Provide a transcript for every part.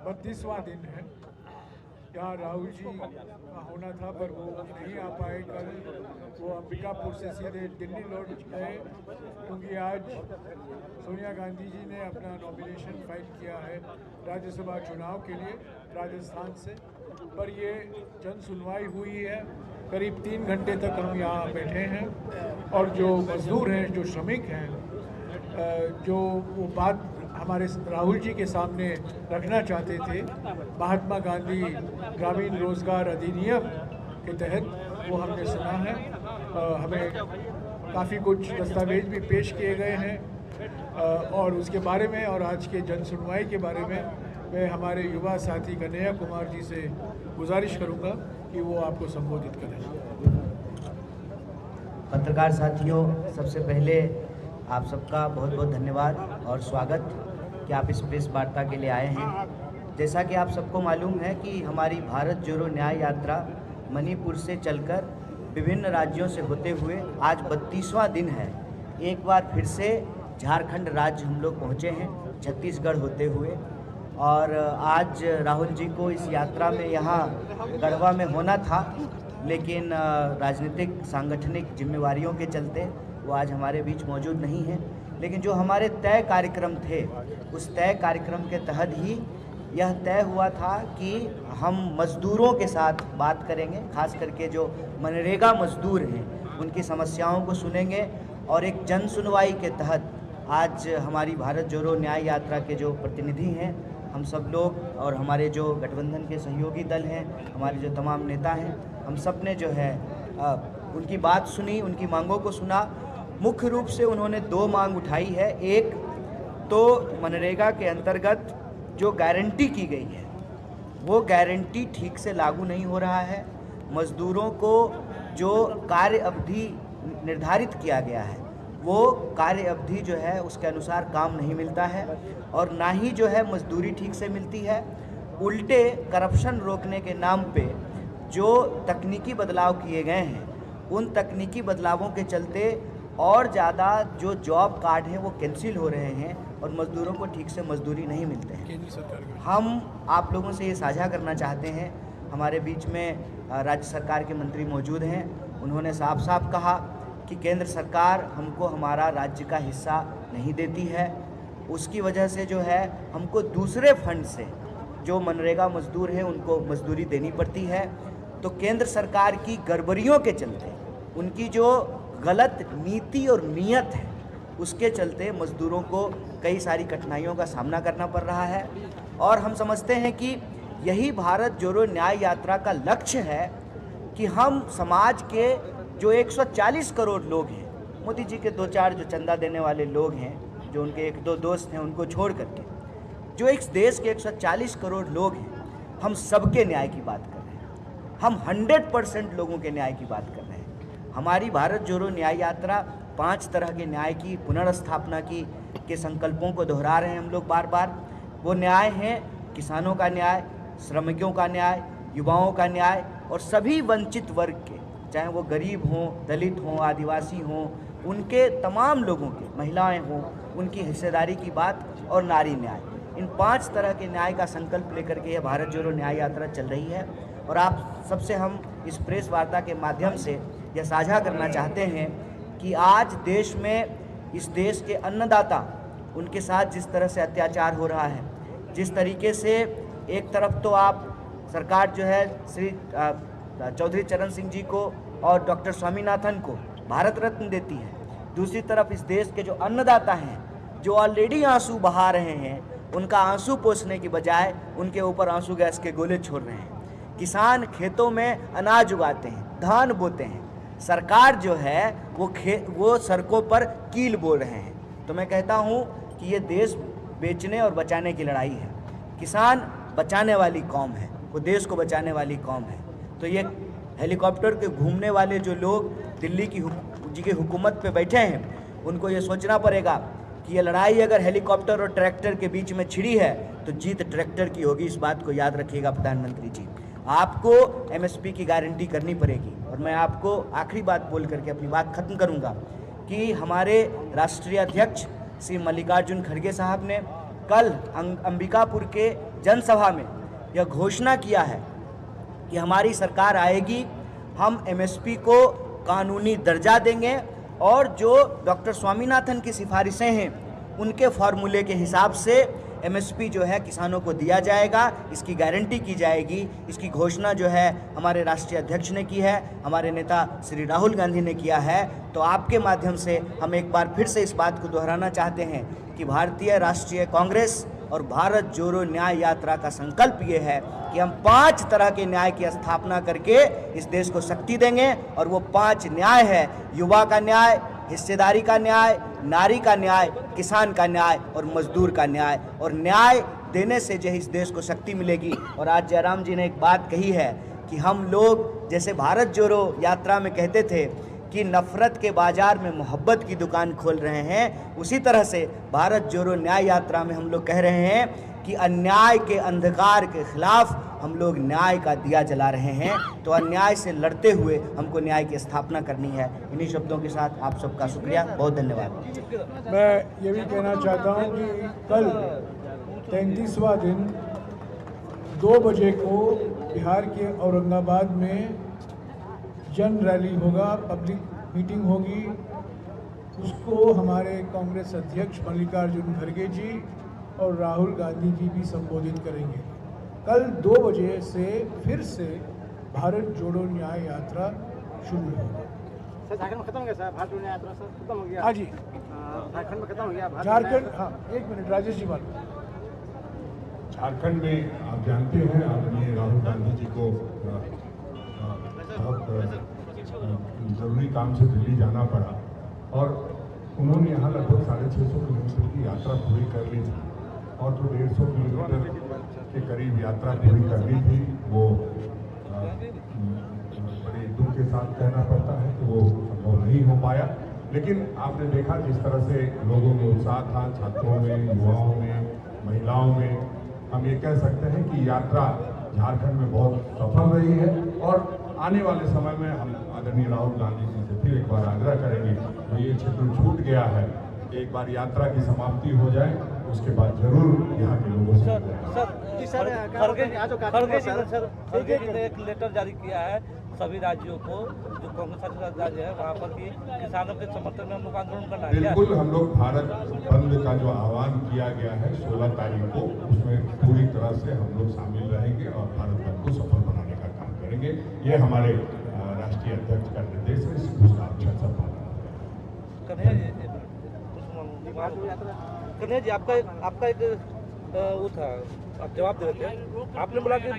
32वां दिन है। यहाँ राहुल जी का होना था पर वो नहीं आ पाए कल। वो अंबिकापुर से सीधे दिल्ली लौट गए क्योंकि आज सोनिया गांधी जी ने अपना नॉमिनेशन फाइल किया है राज्यसभा चुनाव के लिए राजस्थान से। पर ये जन सुनवाई हुई है, करीब 3 घंटे तक हम यहाँ बैठे हैं और जो मजदूर हैं, जो श्रमिक हैं, जो वो बात हमारे राहुल जी के सामने रखना चाहते थे महात्मा गांधी ग्रामीण रोजगार अधिनियम के तहत, वो हमने सुना है। हमें काफ़ी कुछ दस्तावेज भी पेश किए गए हैं और उसके बारे में और आज के जन सुनवाई के बारे में मैं हमारे युवा साथी कन्हैया कुमार जी से गुजारिश करूंगा कि वो आपको संबोधित करें। पत्रकार साथियों, सबसे पहले आप सबका बहुत बहुत धन्यवाद और स्वागत कि आप इस प्रेस वार्ता के लिए आए हैं। जैसा कि आप सबको मालूम है कि हमारी भारत जोड़ो न्याय यात्रा मणिपुर से चलकर विभिन्न राज्यों से होते हुए आज 32वां दिन है। एक बार फिर से झारखंड राज्य हम लोग पहुँचे हैं, छत्तीसगढ़ होते हुए। और आज राहुल जी को इस यात्रा में यहाँ गढ़वा में होना था, लेकिन राजनीतिक सांगठनिक जिम्मेवारियों के चलते वो आज हमारे बीच मौजूद नहीं है। लेकिन जो हमारे तय कार्यक्रम थे, उस तय कार्यक्रम के तहत ही यह तय हुआ था कि हम मज़दूरों के साथ बात करेंगे, खास करके जो मनरेगा मज़दूर हैं उनकी समस्याओं को सुनेंगे। और एक जन सुनवाई के तहत आज हमारी भारत जोड़ो न्याय यात्रा के जो प्रतिनिधि हैं, हम सब लोग और हमारे जो गठबंधन के सहयोगी दल हैं, हमारे जो तमाम नेता हैं, हम सब ने जो है उनकी बात सुनी, उनकी मांगों को सुना। मुख्य रूप से उन्होंने 2 मांग उठाई है। एक तो मनरेगा के अंतर्गत जो गारंटी की गई है वो गारंटी ठीक से लागू नहीं हो रहा है। मज़दूरों को जो कार्य अवधि निर्धारित किया गया है वो कार्य अवधि जो है उसके अनुसार काम नहीं मिलता है और ना ही जो है मजदूरी ठीक से मिलती है। उल्टे करप्शन रोकने के नाम पे जो तकनीकी बदलाव किए गए हैं, उन तकनीकी बदलावों के चलते और ज़्यादा जो जॉब कार्ड हैं वो कैंसिल हो रहे हैं और मज़दूरों को ठीक से मजदूरी नहीं मिलते हैं। हम आप लोगों से ये साझा करना चाहते हैं, हमारे बीच में राज्य सरकार के मंत्री मौजूद हैं। उन्होंने साफ साफ कहा कि केंद्र सरकार हमको हमारा राज्य का हिस्सा नहीं देती है, उसकी वजह से जो है हमको दूसरे फंड से जो मनरेगा मजदूर हैं उनको मजदूरी देनी पड़ती है। तो केंद्र सरकार की गड़बड़ियों के चलते, उनकी जो गलत नीति और नीयत है, उसके चलते मजदूरों को कई सारी कठिनाइयों का सामना करना पड़ रहा है। और हम समझते हैं कि यही भारत जोड़ो न्याय यात्रा का लक्ष्य है कि हम समाज के जो 140 करोड़ लोग हैं, मोदी जी के 2-4 जो चंदा देने वाले लोग हैं, जो उनके 1-2 दोस्त हैं, उनको छोड़ करके जो इस देश के 140 करोड़ लोग हैं, हम सबके न्याय की बात कर रहे हैं। हम 100% लोगों के न्याय की बात कर रहे हैं। हमारी भारत जोड़ो न्याय यात्रा 5 तरह के न्याय की पुनर्स्थापना के संकल्पों को दोहरा रहे हैं हम लोग बार बार। वो न्याय हैं किसानों का न्याय, श्रमिकों का न्याय, युवाओं का न्याय और सभी वंचित वर्ग के, चाहे वो गरीब हों, दलित हों, आदिवासी हों, उनके तमाम लोगों के, महिलाएं हों, उनकी हिस्सेदारी की बात और नारी न्याय। इन 5 तरह के न्याय का संकल्प लेकर के यह भारत जोड़ो न्याय यात्रा चल रही है। और आप सबसे हम इस प्रेस वार्ता के माध्यम से यह साझा करना चाहते हैं कि आज देश में, इस देश के अन्नदाता, उनके साथ जिस तरह से अत्याचार हो रहा है, जिस तरीके से एक तरफ तो आप सरकार जो है श्री चौधरी चरण सिंह जी को और डॉक्टर स्वामीनाथन को भारत रत्न देती है, दूसरी तरफ इस देश के जो अन्नदाता हैं, जो ऑलरेडी आंसू बहा रहे हैं, उनका आंसू पोंछने की बजाय उनके ऊपर आंसू गैस के गोले छोड़ रहे हैं। किसान खेतों में अनाज उगाते हैं, धान बोते हैं, सरकार जो है वो सड़कों पर कील बो रहे हैं। तो मैं कहता हूँ कि ये देश बेचने और बचाने की लड़ाई है। किसान बचाने वाली कौम है, वो देश को बचाने वाली कौम है। तो ये हेलीकॉप्टर के घूमने वाले जो लोग दिल्ली की हुकूमत पे बैठे हैं, उनको ये सोचना पड़ेगा कि ये लड़ाई अगर हेलीकॉप्टर और ट्रैक्टर के बीच में छिड़ी है तो जीत ट्रैक्टर की होगी। इस बात को याद रखिएगा प्रधानमंत्री जी। आपको एमएसपी की गारंटी करनी पड़ेगी। और मैं आपको आखिरी बात बोल करके अपनी बात खत्म करूंगा कि हमारे राष्ट्रीय अध्यक्ष श्री मल्लिकार्जुन खड़गे साहब ने कल अंबिकापुर के जनसभा में यह घोषणा किया है कि हमारी सरकार आएगी, हम एमएसपी को कानूनी दर्जा देंगे और जो डॉक्टर स्वामीनाथन की सिफारिशें हैं उनके फार्मूले के हिसाब से एमएसपी जो है किसानों को दिया जाएगा, इसकी गारंटी की जाएगी। इसकी घोषणा जो है हमारे राष्ट्रीय अध्यक्ष ने की है, हमारे नेता श्री राहुल गांधी ने किया है। तो आपके माध्यम से हम एक बार फिर से इस बात को दोहराना चाहते हैं कि भारतीय राष्ट्रीय कांग्रेस और भारत जोड़ो न्याय यात्रा का संकल्प ये है कि हम 5 तरह के न्याय की स्थापना करके इस देश को शक्ति देंगे। और वो 5 न्याय है: युवा का न्याय, हिस्सेदारी का न्याय, नारी का न्याय, किसान का न्याय और मजदूर का न्याय। और न्याय देने से जो इस देश को शक्ति मिलेगी। और आज जयराम जी ने एक बात कही है कि हम लोग जैसे भारत जोड़ो यात्रा में कहते थे कि नफरत के बाजार में मोहब्बत की दुकान खोल रहे हैं, उसी तरह से भारत जोड़ो न्याय यात्रा में हम लोग कह रहे हैं कि अन्याय के अंधकार के खिलाफ हम लोग न्याय का दिया जला रहे हैं। तो अन्याय से लड़ते हुए हमको न्याय की स्थापना करनी है। इन्हीं शब्दों के साथ आप सबका शुक्रिया, बहुत धन्यवाद। मैं ये भी कहना चाहता हूँ कि कल 33वां दिन 2 बजे को बिहार के औरंगाबाद में जन रैली होगा, पब्लिक मीटिंग होगी। उसको हमारे कांग्रेस अध्यक्ष मल्लिकार्जुन खड़गे जी और राहुल गांधी जी भी संबोधित करेंगे। कल 2 बजे से फिर से भारत जोड़ो न्याय यात्रा शुरू होगी। सर झारखंड में खत्म हो गया सर, भारत जोड़ो न्याय यात्रा सर खत्म हो गया। हाँ जी, झारखंड में खत्म हो गया। झारखंड, हाँ 1 मिनट राजेश जी बात। झारखंड में आप जानते हैं आदरणीय राहुल गांधी जी को बहुत ज़रूरी काम से दिल्ली जाना पड़ा और उन्होंने यहाँ लगभग 650 किलोमीटर की यात्रा पूरी कर ली थी। और जो 150 किलोमीटर के करीब यात्रा पूरी करनी थी वो बड़े दुख के साथ कहना पड़ता है कि वो संभव नहीं हो पाया। लेकिन आपने देखा जिस तरह से लोगों में उत्साह था, छात्रों में, युवाओं में, महिलाओं में। हम ये कह सकते हैं कि यात्रा झारखंड में बहुत सफल रही है और आने वाले समय में हम आदरणीय राहुल गांधी जी से फिर एक बार आग्रह करेंगे तो ये क्षेत्र छूट गया है, एक बार यात्रा की समाप्ति हो जाए, उसके बाद जरूर यहाँ के लोगों से खड़गे जी ने एक लेटर जारी किया है सभी राज्यों को, जो कांग्रेस शासित राज्य है वहाँ पर कि किसानों के समर्थन में हम लोग आंदोलन करना है। बिल्कुल, हम लोग भारत बंद का जो आह्वान किया गया है 16 तारीख को, उसमें पूरी तरह से हम लोग शामिल रहेंगे और भारत बंद को सफल बनाने का काम करेंगे। ये हमारे राष्ट्रीय अध्यक्ष का निर्देश है, उसका अच्छा सा पालन। कन्हैया जी आपका एक वो था, आप जवाब दे रहे थे, आपने बोला कि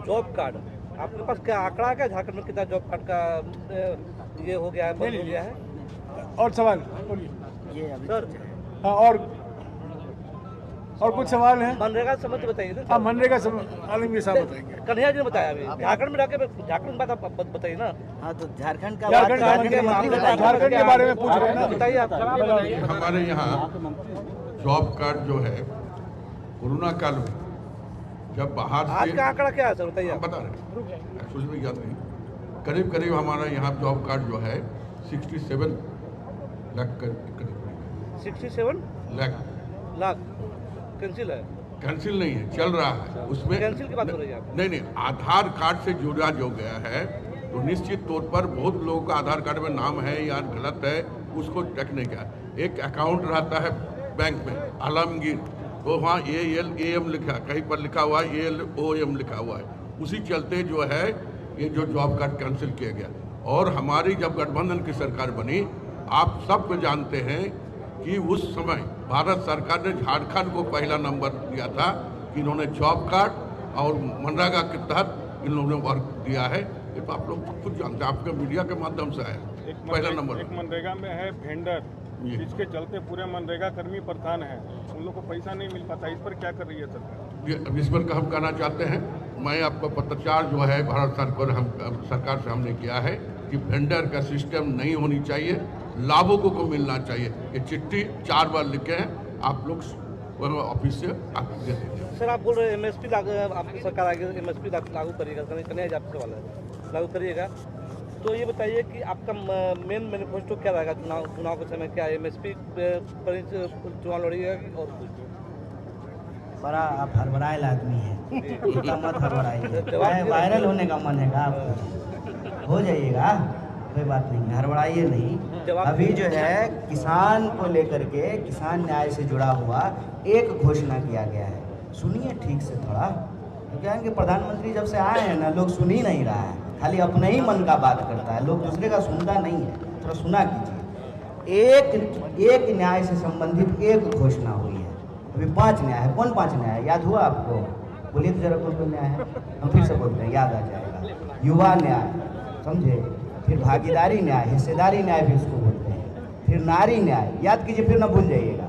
जॉब कार्ड, आपके पास क्या आंकड़ा है क्या झारखंड में कितना जॉब कार्ड का ये हो गया है, बंद हो गया है? और सवाल बोलिए। ये अभी सर हाँ, और कुछ सवाल हैं? मनरेगा समझ बताइए ना। हाँ, मनरेगा आलमगीर साहब बताएंगे। कन्हैया जी ने बताया अभी झारखंड में जाके झारखंड की बात आप बताइए ना। हाँ, तो झारखंड का झारखंड झारखंड के मंत्री बताइए। झारखंड के बारे में पूछ रहे हैं ना, बताइए आप। हमारे यहाँ जॉब कार्ड जो है कोरोना काल में जब बाहर आज से का आंकड़ा क्या है सर बताइए हम आप। बता रहे हैं, एक्चुअली में याद नहीं, करीब करीब हमारा यहाँ जॉब कार्ड जो है 67 लाख करीब 67 लाख कैंसिल है। कैंसिल नहीं है, चल रहा है उसमें। कैंसिल की बात हो रही है आप। नहीं, आधार कार्ड से जुड़ा जो गया है तो निश्चित तौर पर बहुत लोगों का आधार कार्ड में नाम है या गलत है, उसको चेक नहीं किया। एक अकाउंट रहता है बैंक में आलमगीर, तो वहाँ ALAM लिखा, कहीं पर लिखा हुआ है ALOM लिखा हुआ है, उसी चलते जो है ये जो जॉब कार्ड कैंसिल किया गया। और हमारी जब गठबंधन की सरकार बनी, आप सब जानते हैं कि उस समय भारत सरकार ने झारखंड को पहला नंबर दिया था कि इन्होंने जॉब कार्ड और मनरेगा के तहत इन लोगों ने वर्क दिया है। ये तो आप लोग खुद जानते हैं, आपके मीडिया के माध्यम से आया पहला नंबर। एक मनरेगा में है वेंडर, जिसके चलते पूरे मनरेगा कर्मी परेशान है, उन लोग को पैसा नहीं मिल पाता। इस पर क्या कर रही है सरकार? इस पर हम कहना चाहते हैं, मैं आपको पत्राचार जो है भारत सरकार से हमने किया है कि वेंडर का सिस्टम नहीं होनी चाहिए, लाभुकों को मिलना चाहिए। ये चिट्ठी 4 बार लिखे हैं, आप लोग ऑफिस से आप दे दीजिए। सर आप बोल रहे हैं MSP लागू, आपकी सरकार आगे MSP लागू करिएगा, कन्हैया जी आपसे सवाल है, लागू करिएगा। तो ये बताइए कि आपका मेन मैनिफेस्टो क्या रहेगा चुनाव के समय? क्या MSP पर चुनाव लड़िएगा और कुछ? बड़ा आप हड़बड़ाएल आदमी है, इतना मत हड़बड़ाइए। वायरल होने का मन है का आपको? हो जाइएगा, कोई बात नहीं है, हड़बड़ाइए नहीं। अभी जो है किसान को लेकर के, किसान न्याय से जुड़ा हुआ एक घोषणा किया गया है, सुनिए ठीक से थोड़ा। तो क्या है कि प्रधानमंत्री जब से आए हैं ना, लोग सुन ही नहीं रहा है, खाली अपने ही मन का बात करता है, लोग दूसरे का सुनता नहीं है। थोड़ा सुना कीजिए। एक न्याय से संबंधित एक घोषणा हुई है, अभी 5 न्याय है। कौन 5 न्याय है, याद हुआ आपको? बोलिए तो जरा कौन न्याय है, हम फिर से बोलते हैं, याद आ जाएगा। युवा न्याय, समझे, फिर भागीदारी न्याय, हिस्सेदारी न्याय भी उसको बोलते हैं, फिर नारी न्याय, याद कीजिए फिर ना भूल जाइएगा।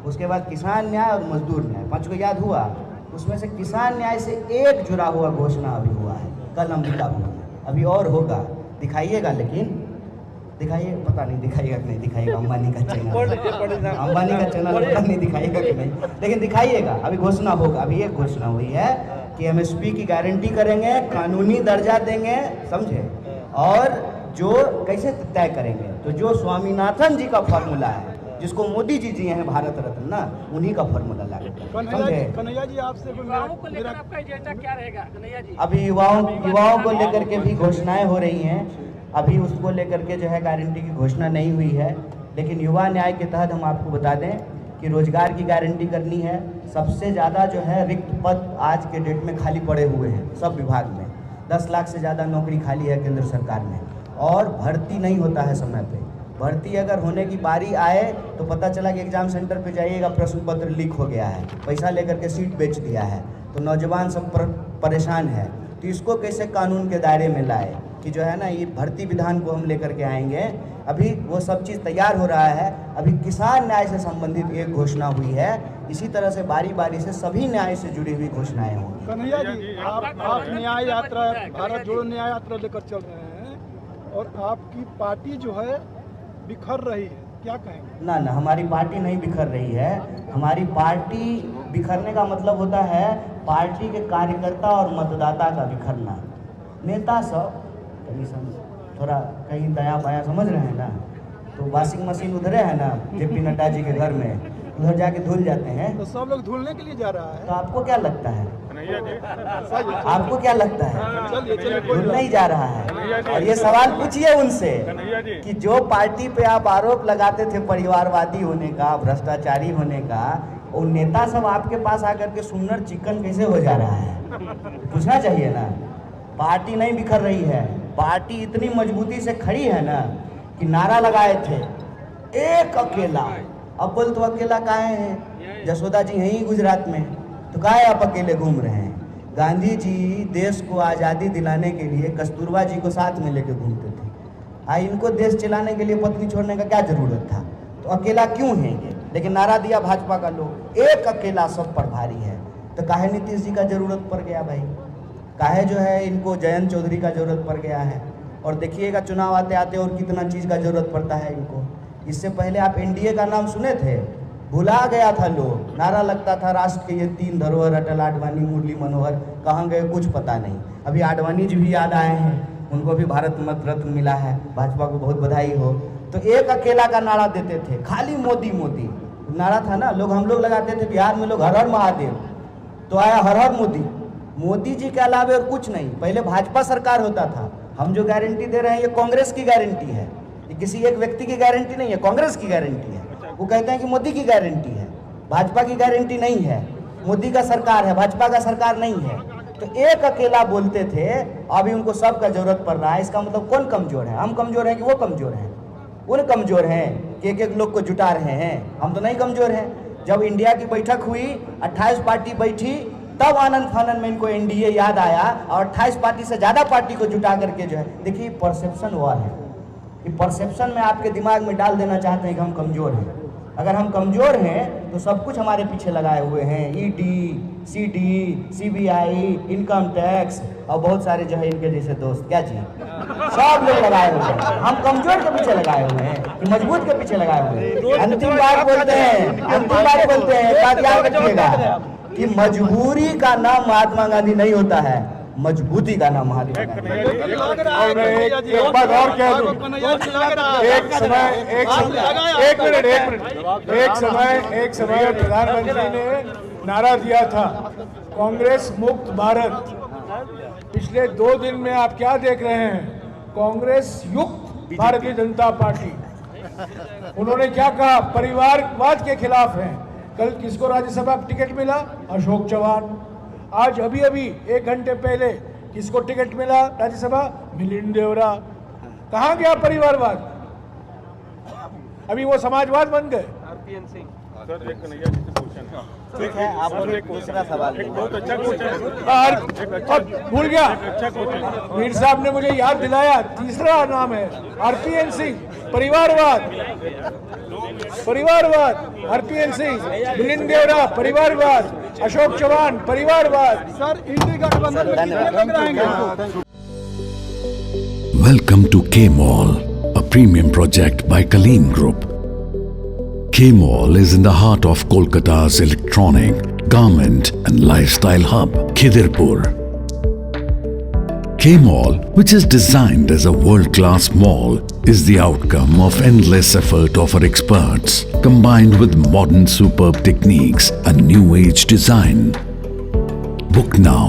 उसके बाद किसान न्याय और मजदूर न्याय, 5 को याद हुआ। उसमें से किसान न्याय से एक जुड़ा हुआ घोषणा अभी हुआ है, कल अंबिकापुर में, अभी और होगा, दिखाइएगा। लेकिन दिखाइए, पता नहीं दिखाइएगा कि नहीं दिखाइएगा, अंबानी का चैनल, अंबानी का चैनल पता नहीं दिखाइएगा कि नहीं, लेकिन दिखाइएगा। अभी घोषणा होगा, अभी एक घोषणा हुई है कि एमएसपी की गारंटी करेंगे, कानूनी दर्जा देंगे, समझे, और जो कैसे तय करेंगे, तो जो स्वामीनाथन जी का फॉर्मूला है, जिसको मोदी जी दिए हैं भारत रत्न ना, उन्हीं का फॉर्मूला लागू समझे। कन्हैया जी, आपसे युवाओं को लेकर आपका एजेंडा क्या रहेगा कन्हैया जी? अभी युवाओं को लेकर के भी घोषणाएं हो रही हैं, अभी उसको लेकर के जो है गारंटी की घोषणा नहीं हुई है। लेकिन युवा न्याय के तहत हम आपको बता दें कि रोजगार की गारंटी करनी है। सबसे ज़्यादा जो है रिक्त पद आज के डेट में खाली पड़े हुए हैं सब विभाग में, 10 लाख से ज़्यादा नौकरी खाली है केंद्र सरकार में, और भर्ती नहीं होता है समय पे। भर्ती अगर होने की बारी आए तो पता चला कि एग्ज़ाम सेंटर पे जाइएगा, प्रश्न पत्र लीक हो गया है, पैसा लेकर के सीट बेच दिया है, तो नौजवान सब परेशान है। तो इसको कैसे कानून के दायरे में लाए कि जो है ना, ये भर्ती विधान को हम लेकर के आएंगे। अभी वो सब चीज़ तैयार हो रहा है। अभी किसान न्याय से संबंधित एक घोषणा हुई है, इसी तरह से बारी बारी से सभी न्याय से जुड़ी हुई घोषणाएं होंगी। कन्हैया जी, आप न्याय यात्रा, भारत जोड़ो न्याय यात्रा लेकर चल रहे हैं, और आपकी पार्टी जो है बिखर रही है, क्या कहेंगे? ना, हमारी पार्टी नहीं बिखर रही है। हमारी पार्टी बिखरने का मतलब होता है पार्टी के कार्यकर्ता और मतदाता का बिखरना। नेता सब थोड़ा कहीं दया बाया समझ रहे हैं ना, तो वॉशिंग मशीन उधरे है ना जेपी नड्डा जी के घर में, उधर जाके धुल जाते हैं। तो सब लोग धुलने के लिए जा रहा है, तो आपको क्या लगता है, आपको क्या लगता है? धुल नहीं जा रहा है। और ये सवाल पूछिए उनसे कि जो पार्टी पे आप आरोप लगाते थे परिवारवादी होने का, भ्रष्टाचारी होने का, वो नेता सब आपके पास आकर के सुन्नर चिकन कैसे हो जा रहा है? पूछना चाहिए ना। पार्टी नहीं बिखर रही है, पार्टी इतनी मजबूती से खड़ी है ना कि नारा लगाए थे एक अकेला। अब बोल तो अकेला काहे हैं? जसोदा जी हैं ही गुजरात में, तो काहे आप अकेले घूम रहे हैं? गांधी जी देश को आज़ादी दिलाने के लिए कस्तूरबा जी को साथ में लेके घूमते थे। इनको देश चलाने के लिए पत्नी छोड़ने का क्या जरूरत था? तो अकेला क्यों है ये? लेकिन नारा दिया भाजपा का लोग, एक अकेला सब पर भारी है। तो काहे नीतीश जी का जरूरत पड़ गया भाई? काहे जो है इनको जयंत चौधरी का जरूरत पड़ गया है? और देखिएगा चुनाव आते आते और कितना चीज़ का जरूरत पड़ता है इनको। इससे पहले आप एनडीए का नाम सुने थे? भुला गया था लोग, नारा लगता था राष्ट्र के ये 3 धरोहर, अटल, आडवाणी, मुरली मनोहर, कहाँ गए कुछ पता नहीं। अभी आडवाणी जी भी याद आए हैं, उनको भी भारत रत्न मिला है, भाजपा को बहुत बधाई हो। तो एक अकेला का नारा देते थे, खाली मोदी मोदी नारा था ना, हम लोग लगाते थे बिहार में, लोग हर हर महादेव, तो आया हर हर मोदी। मोदी जी के अलावे और कुछ नहीं। पहले भाजपा सरकार होता था। हम जो गारंटी दे रहे हैं ये कांग्रेस की गारंटी है, ये किसी एक व्यक्ति की गारंटी नहीं है, कांग्रेस की गारंटी है। वो कहते हैं कि मोदी की गारंटी है, भाजपा की गारंटी नहीं है। मोदी का सरकार है, भाजपा का सरकार नहीं है। तो एक अकेला बोलते थे, अभी उनको सब का जरूरत पड़ रहा है। इसका मतलब कौन कमजोर है? हम कमजोर हैं कि वो कमजोर हैं? उन कमजोर हैं कि एक लोग को जुटा रहे हैं, हम तो नहीं कमजोर हैं। जब इंडिया की बैठक हुई, 28 पार्टी बैठी, तब आनंद फानंद में इनको एनडीए याद आया और 28 पार्टी से ज़्यादा पार्टी को जुटा करके जो है, देखिए परसेप्शन हुआ है कि परसेप्शन में आपके दिमाग में डाल देना चाहते हैं कि हम कमज़ोर हैं। अगर हम कमज़ोर हैं तो सब कुछ हमारे पीछे लगाए हुए हैं, ED, CD, CBI, income tax और बहुत सारे जो है इनके जैसे दोस्त, क्या जी, सब लोग लगाए हुए हैं। हम कमज़ोर के पीछे लगाए हुए हैं कि मजबूत के पीछे लगाए हुए हैं? अंतिम बार बोलते हैं, बात याद रखिएगा कि मजबूरी का नाम महात्मा गांधी नहीं होता है, मजबूती का नाम महात्मा गांधी। और एक बात और कह दूं, एक समय प्रधानमंत्री ने नारा दिया था, कांग्रेस मुक्त भारत। पिछले 2 दिन में आप क्या देख रहे हैं? कांग्रेस युक्त भारतीय जनता पार्टी। उन्होंने क्या कहा? परिवारवाद के खिलाफ हैं। कल किसको राज्यसभा टिकट मिला? अशोक चौहान। आज अभी 1 घंटे पहले किसको टिकट मिला राज्यसभा? मिलिंद देवरा। कहाँ गया परिवारवाद? अभी वो समाजवाद बन गए। सर एक कन्हैया जी से क्वेश्चन है। ठीक है, आप लोग एक दूसरा सवाल एक बहुत अच्छा क्वेश्चन और भूल गया, अच्छा क्वेश्चन। मीर साहब ने मुझे याद दिलाया, तीसरा नाम है RPN सिंह। परिवारवाद, परिवारवाद, RPN सिंह, मिलिंद देवरा, परिवारवाद, अशोक चौहान, परिवारवाद। सर इंडी गठबंधन में कितने लोग रहेंगे? Welcome to K-Mall, a premium project by Kaleen Group. K-Mall is in the heart of Kolkata's electronic, garment and lifestyle hub, Khidirpur. K-Mall, which is designed as a world-class mall, is the outcome of endless effort of our experts, combined with modern superb techniques and new age design. Book now